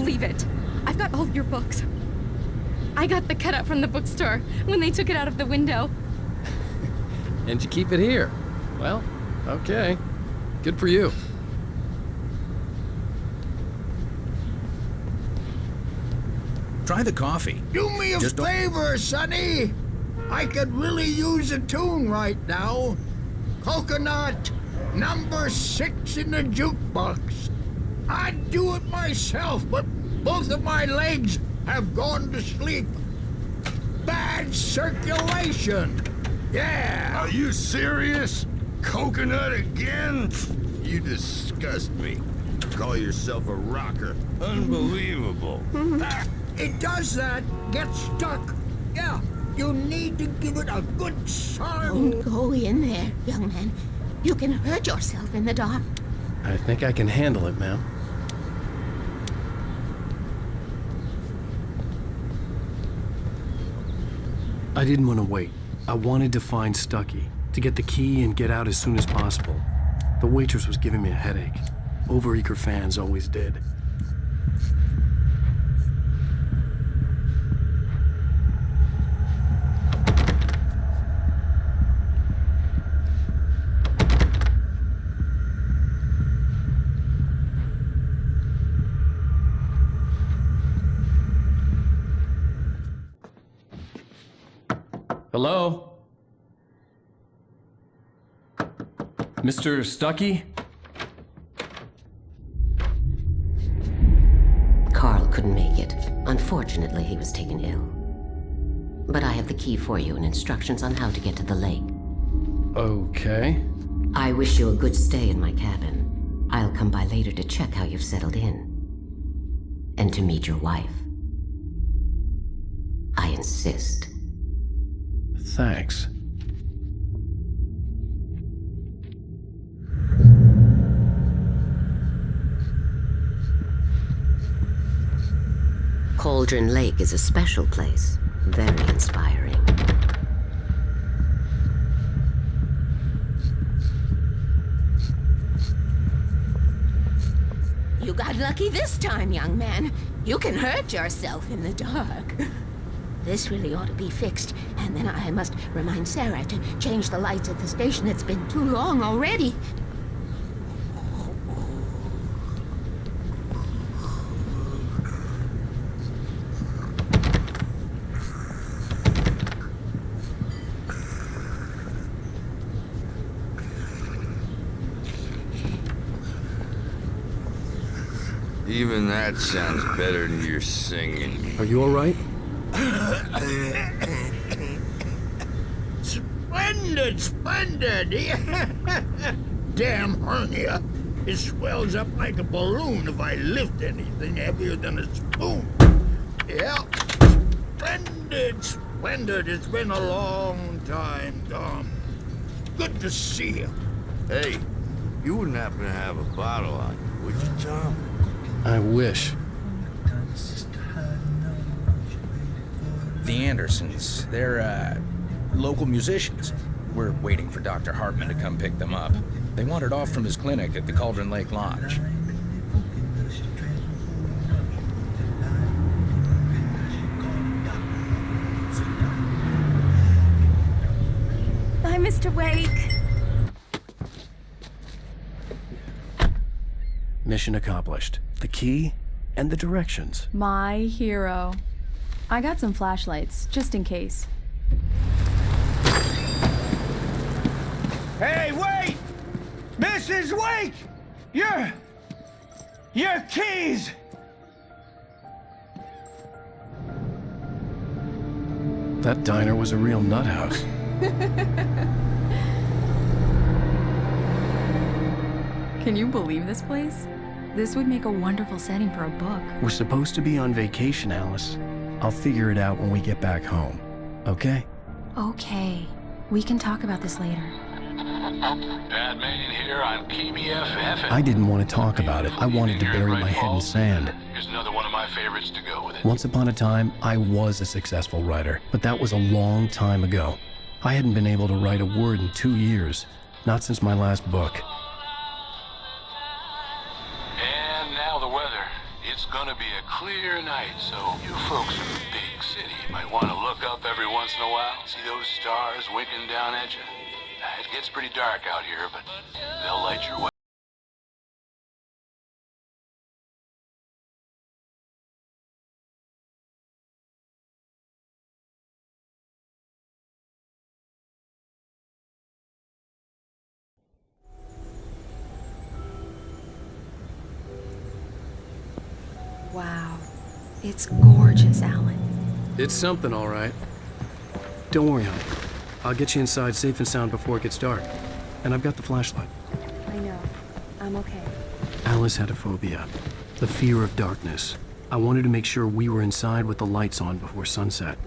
believe it. I've got all of your books. I got the cutout from the bookstore when they took it out of the window. And you keep it here. Well, okay. Good for you. Try the coffee. Do me a favor, Sonny. I could really use a tune right now. Coconut, number 6 in the jukebox. I'd do it myself, but both of my legs have gone to sleep. Bad circulation. Yeah. Are you serious? Coconut again? You disgust me. Call yourself a rocker. Unbelievable. It does that. Get stuck. Yeah. You need to give it a good solid... Don't go in there, young man. You can hurt yourself in the dark. I think I can handle it, ma'am. I didn't want to wait. I wanted to find Stucky, to get the key and get out as soon as possible. The waitress was giving me a headache. Overeager fans always did. Hello? Mr. Stucky? Carl couldn't make it. Unfortunately, he was taken ill. But I have the key for you and instructions on how to get to the lake. Okay. I wish you a good stay in my cabin. I'll come by later to check how you've settled in. And to meet your wife. I insist. Thanks. Cauldron Lake is a special place. Very inspiring. You got lucky this time, young man. You can hurt yourself in the dark. This really ought to be fixed, and then I must remind Sarah to change the lights at the station. It's been too long already. Even that sounds better than your singing. Are you all right? Splendid, splendid. Damn hernia. It swells up like a balloon if I lift anything heavier than a spoon. Yeah. Splendid, splendid. It's been a long time, Tom. Good to see you. Hey, you wouldn't happen to have a bottle on you, would you, Tom? I wish. The Andersons, they're, local musicians. We're waiting for Dr. Hartman to come pick them up. They wandered off from his clinic at the Cauldron Lake Lodge. Bye, Mr. Wake. Mission accomplished. The key and the directions. My hero. I got some flashlights, just in case. Hey, wait! Mrs. Wake! Your keys! That diner was a real nut house. Can you believe this place? This would make a wonderful setting for a book. We're supposed to be on vacation, Alice. I'll figure it out when we get back home. Okay? Okay. We can talk about this later. Pat Manning here on PBFF. I didn't want to talk about it. I wanted to bury my head in sand. Here's another one of my favorites to go with it. Once upon a time, I was a successful writer, but that was a long time ago. I hadn't been able to write a word in 2 years. Not since my last book. And now the weather. It's gonna be a clear night, so you folks in the big city might want to look up every once in a while. See those stars winking down at you? It gets pretty dark out here, but they'll light your way. Wow. It's gorgeous, Alan. It's something, all right. Don't worry, honey. I'll get you inside safe and sound before it gets dark. And I've got the flashlight. I know. I'm okay. Alice had a phobia. The fear of darkness. I wanted to make sure we were inside with the lights on before sunset.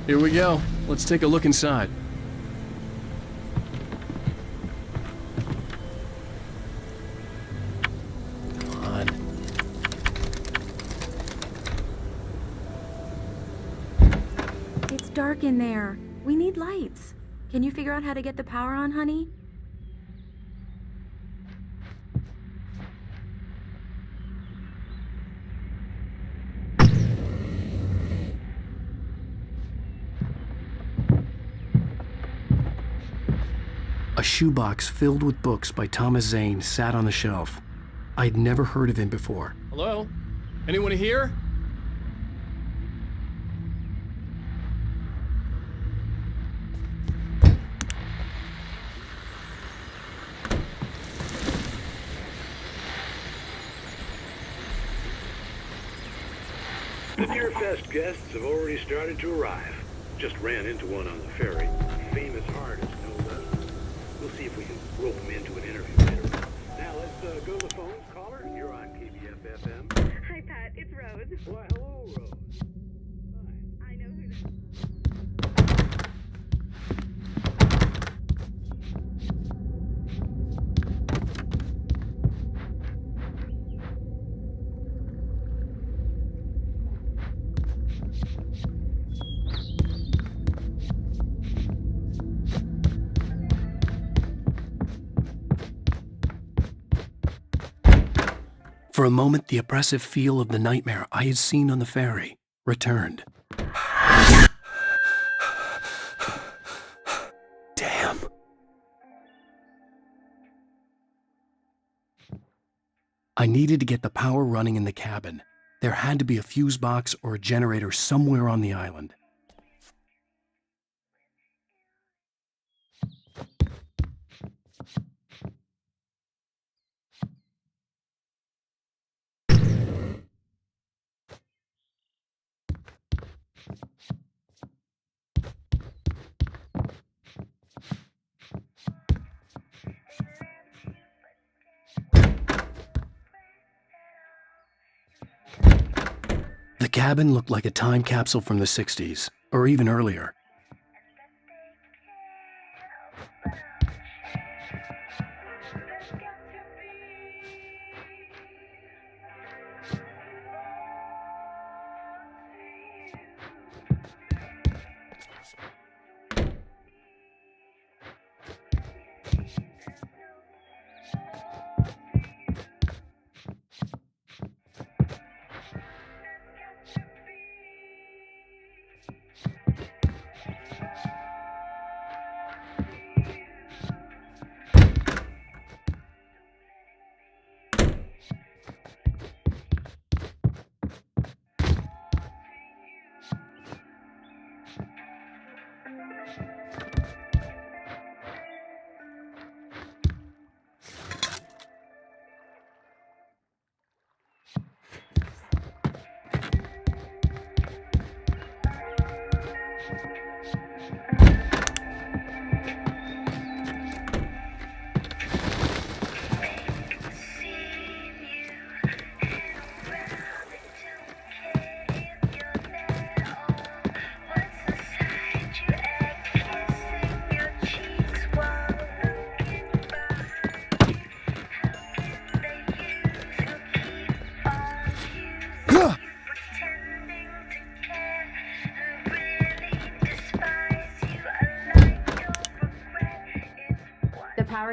Here we go. Let's take a look inside. Come on. It's dark in there. We need lights. Can you figure out how to get the power on, honey? A shoebox filled with books by Thomas Zane sat on the shelf. I'd never heard of him before. Hello? Anyone here? The Deerfest guests have already started to arrive. Just ran into one on the ferry. Famous artist, no less. We'll see if we can rope him into an interview later. Now let's go to the phones. Caller, you're on KBF FM. Hi, Pat. It's Rose. Why, hello, Rose. Fine. I know who this For a moment, the oppressive feel of the nightmare I had seen on the ferry returned. Damn. I needed to get the power running in the cabin. There had to be a fuse box or a generator somewhere on the island. The cabin looked like a time capsule from the 60s, or even earlier.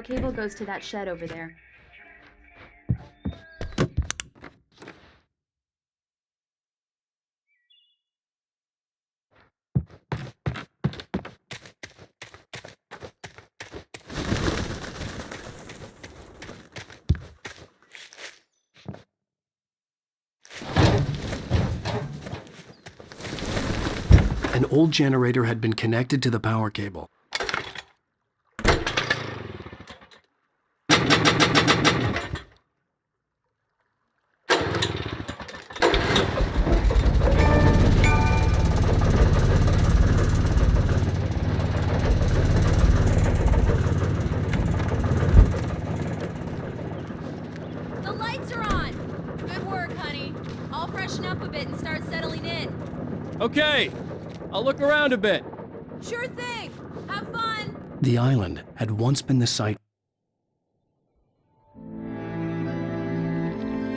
power cable goes to that shed over there. An old generator had been connected to the power cable. The lights are on! Good work, honey. I'll freshen up a bit and start settling in. Okay, I'll look around a bit. Sure thing! Have fun! The island had once been the site.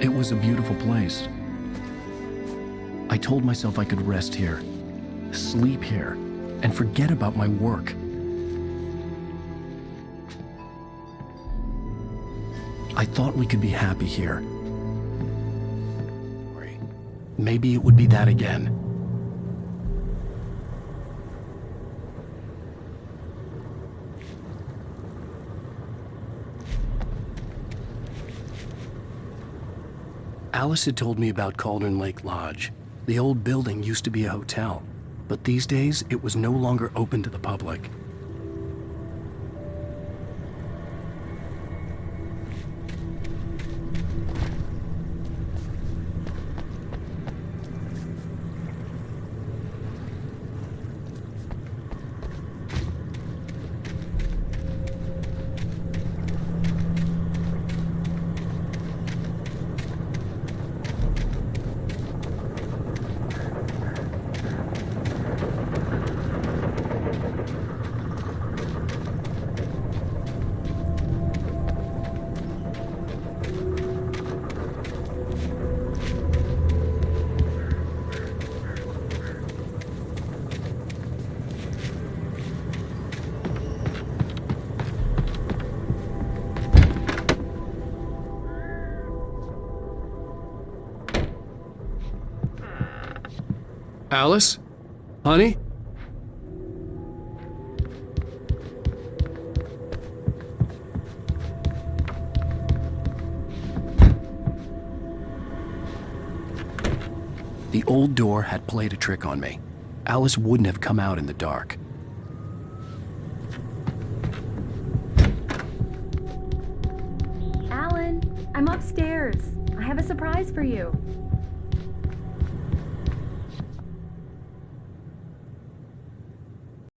It was a beautiful place. I told myself I could rest here, sleep here, and forget about my work. I thought we could be happy here. Maybe it would be that again. Alice had told me about Cauldron Lake Lodge. The old building used to be a hotel, but these days it was no longer open to the public. Alice? Honey? The old door had played a trick on me. Alice wouldn't have come out in the dark. Alan, I'm upstairs. I have a surprise for you.